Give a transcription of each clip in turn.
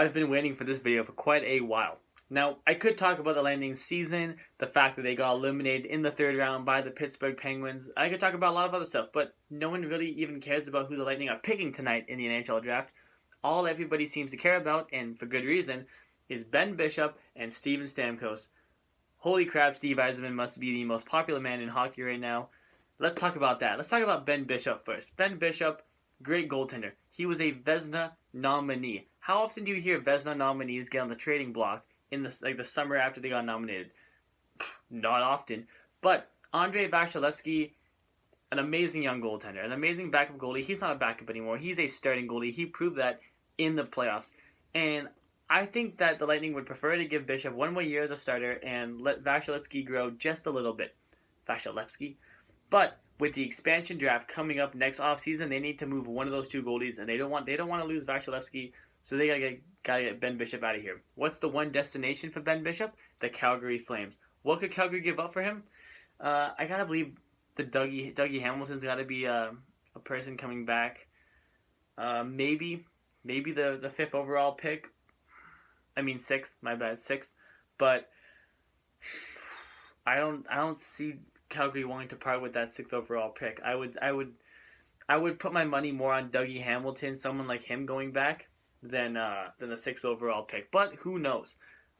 I've been waiting for this video for quite a while. Now, I could talk about the Lightning's season, the fact that they got eliminated in the third round by the Pittsburgh Penguins. I could talk about a lot of other stuff, but no one really even cares about who the Lightning are picking tonight in the NHL draft. All everybody seems to care about, and for good reason, is Ben Bishop and Steven Stamkos. Holy crap, Steve Yzerman must be the most popular man in hockey right now. Let's talk about that. Let's talk about Ben Bishop first. Ben Bishop, great goaltender. He was a Vezina nominee. How often do you hear Vezina nominees get on the trading block in the summer after they got nominated? Not often. But Andrei Vasilevskiy, an amazing young goaltender, an amazing backup goalie. He's not a backup anymore. He's a starting goalie. He proved that in the playoffs. And I think that the Lightning would prefer to give Bishop one more year as a starter and let Vasilevskiy grow just a little bit. Vasilevskiy. But with the expansion draft coming up next offseason, they need to move one of those two goalies, and they don't want to lose Vasilevskiy, so they gotta get Ben Bishop out of here. What's the one destination for Ben Bishop? The Calgary Flames. What could Calgary give up for him? I gotta believe the Dougie Hamilton's gotta be a person coming back. Maybe the 5th overall pick. I mean 6th. My bad, 6th. But I don't see Calgary wanting to part with that 6th overall pick. I would put my money more on Dougie Hamilton, someone like him going back, than the 6th overall pick. But who knows?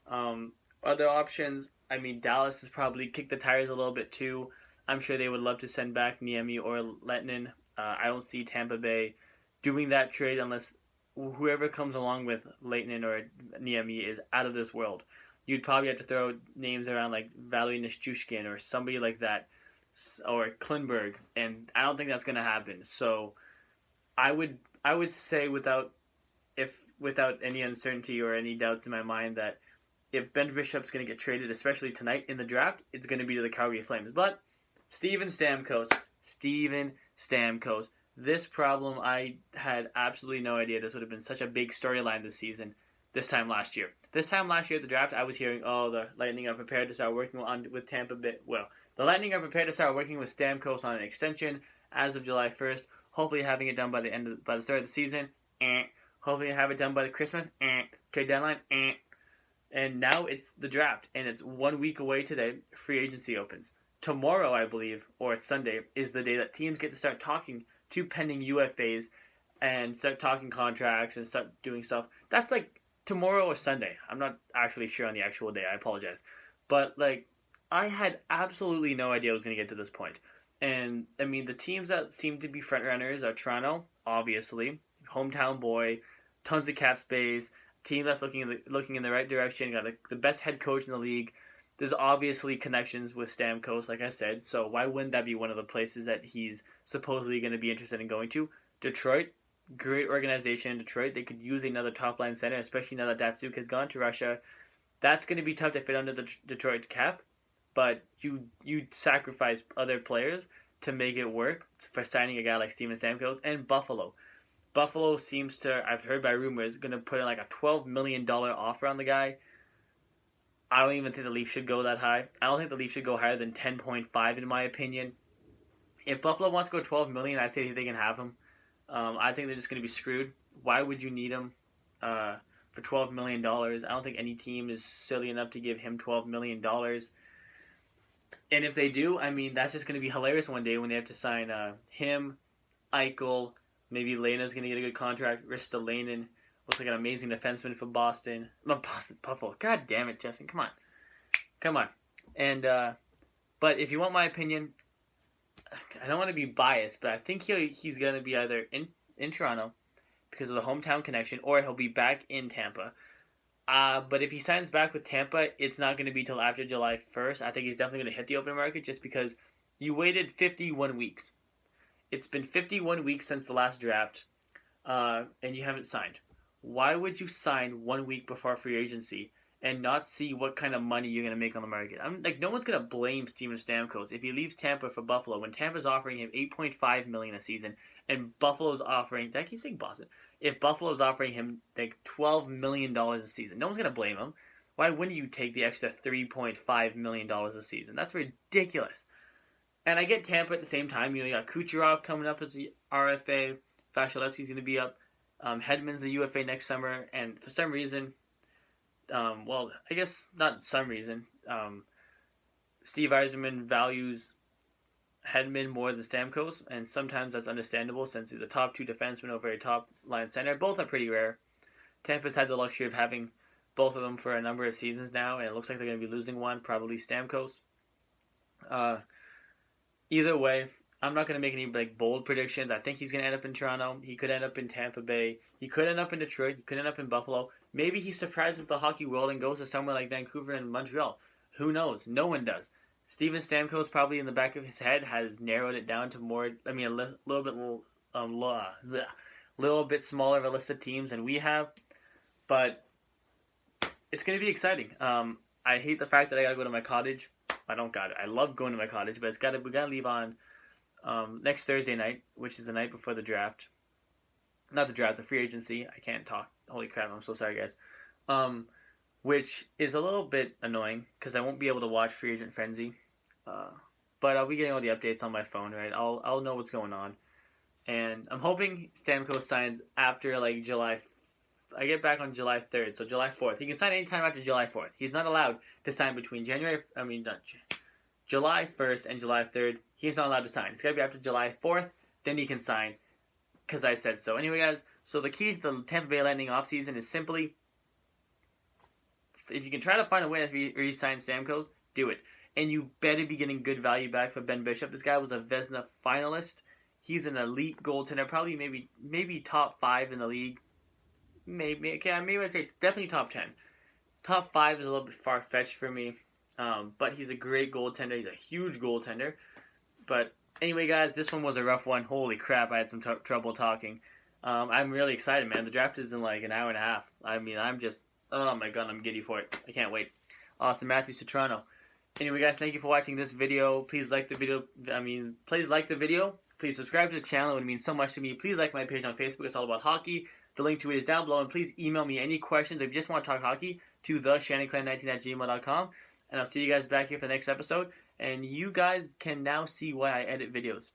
Other options. I mean, Dallas has probably kicked the tires a little bit too. I'm sure they would love to send back Niemi or Lehtinen. I don't see Tampa Bay doing that trade unless whoever comes along with Lehtinen or Niemi is out of this world. You'd probably have to throw names around like Valery Nichushkin or somebody like that, or Klingberg, and I don't think that's going to happen. So I would say without any uncertainty or any doubts in my mind that if Ben Bishop's going to get traded, especially tonight in the draft, it's going to be to the Calgary Flames. But Steven Stamkos, this problem, I had absolutely no idea this would have been such a big storyline this season. This time last year at the draft, I was hearing, the Lightning are prepared to start working with Tampa Bay. Well, the Lightning are prepared to start working with Stamkos on an extension as of July 1st. Hopefully, having it done by the start of the season. Hopefully, have it done by the Christmas trade deadline. And now it's the draft, and it's 1 week away today. Free agency opens tomorrow, I believe, or it's Sunday, is the day that teams get to start talking to pending UFAs and start talking contracts and start doing stuff. That's like tomorrow or Sunday. I'm not actually sure on the actual day. I apologize. But, I had absolutely no idea I was going to get to this point. And, I mean, the teams that seem to be frontrunners are Toronto, obviously. Hometown boy. Tons of cap space. Team that's looking in the right direction. Got the best head coach in the league. There's obviously connections with Stamkos, like I said. So why wouldn't that be one of the places that he's supposedly going to be interested in going to? Detroit. Great organization in Detroit. They could use another top-line center, especially now that Datsuk has gone to Russia. That's going to be tough to fit under the Detroit cap, but you sacrifice other players to make it work for signing a guy like Steven Stamkos. And Buffalo. Buffalo seems to, I've heard by rumors, going to put in like a $12 million offer on the guy. I don't even think the Leafs should go that high. I don't think the Leafs should go higher than 10.5 in my opinion. If Buffalo wants to go $12 million, I say they can have him. I think they're just going to be screwed. Why would you need him for $12 million? I don't think any team is silly enough to give him $12 million. And if they do, I mean, that's just going to be hilarious one day when they have to sign him, Eichel, maybe Lena's going to get a good contract. Ristolainen looks like an amazing defenseman for Boston. Not Boston, Buffalo. God damn it, Justin. Come on. And, but if you want my opinion, I don't want to be biased, but I think he's going to be either in Toronto because of the hometown connection, or he'll be back in Tampa. But if he signs back with Tampa, it's not going to be till after July 1st. I think he's definitely going to hit the open market just because you waited 51 weeks. It's been 51 weeks since the last draft, and you haven't signed. Why would you sign 1 week before free agency and not see what kind of money you're going to make on the market? No one's going to blame Steven Stamkos if he leaves Tampa for Buffalo when Tampa's offering him $8.5 million a season and Buffalo's offering, did I keep saying Boston? If Buffalo's offering him like $12 million a season, no one's going to blame him. Why wouldn't you take the extra $3.5 million a season? That's ridiculous. And I get Tampa at the same time. You got Kucherov coming up as the RFA. Vasilevsky's going to be up. Hedman's the UFA next summer, and for some reason, well, I guess not some reason, Steve Yzerman values Hedman more than Stamkos, and sometimes that's understandable since the top two defensemen over a top line center. Both are pretty rare. Tampa's had the luxury of having both of them for a number of seasons now, and it looks like they're going to be losing one, probably Stamkos. Either way, I'm not going to make any bold predictions. I think he's going to end up in Toronto. He could end up in Tampa Bay. He could end up in Detroit. He could end up in Buffalo. Maybe he surprises the hockey world and goes to somewhere like Vancouver and Montreal. Who knows? No one does. Steven Stamkos probably in the back of his head has narrowed it down to more. I mean, little bit smaller of a list of teams than we have, but it's going to be exciting. I hate the fact that I got to go to my cottage. I don't got it. I love going to my cottage, but we got to leave on next Thursday night, which is the night before the draft. Not the draft, the free agency. I can't talk. Holy crap! I'm so sorry, guys. Which is a little bit annoying because I won't be able to watch Free Agent Frenzy. But I'll be getting all the updates on my phone, right? I'll know what's going on. And I'm hoping Stamkos signs after July. I get back on July 3rd, so July 4th. He can sign anytime after July 4th. He's not allowed to sign between July 1st and July 3rd. He's not allowed to sign. It's got to be after July 4th, then he can sign because I said so. Anyway, guys, so the key to the Tampa Bay Lightning offseason is simply, if you can try to find a way to re-sign Stamkos, do it. And you better be getting good value back for Ben Bishop. This guy was a Vezina finalist. He's an elite goaltender, probably maybe top 5 in the league. Maybe I'd say definitely top 10. Top 5 is a little bit far-fetched for me. But he's a great goaltender. He's a huge goaltender. But anyway, guys, this one was a rough one. Holy crap, I had some trouble talking. I'm really excited, man. The draft is in an hour and a half. I mean, oh my god, I'm giddy for it. I can't wait. Austin Matthews to Toronto. Anyway, guys, thank you for watching this video. Please like the video. Please subscribe to the channel. It would mean so much to me. Please like my page on Facebook. It's all about hockey. The link to it is down below. And please email me any questions if you just want to talk hockey to theshannonclan19@gmail.com. And I'll see you guys back here for the next episode. And you guys can now see why I edit videos.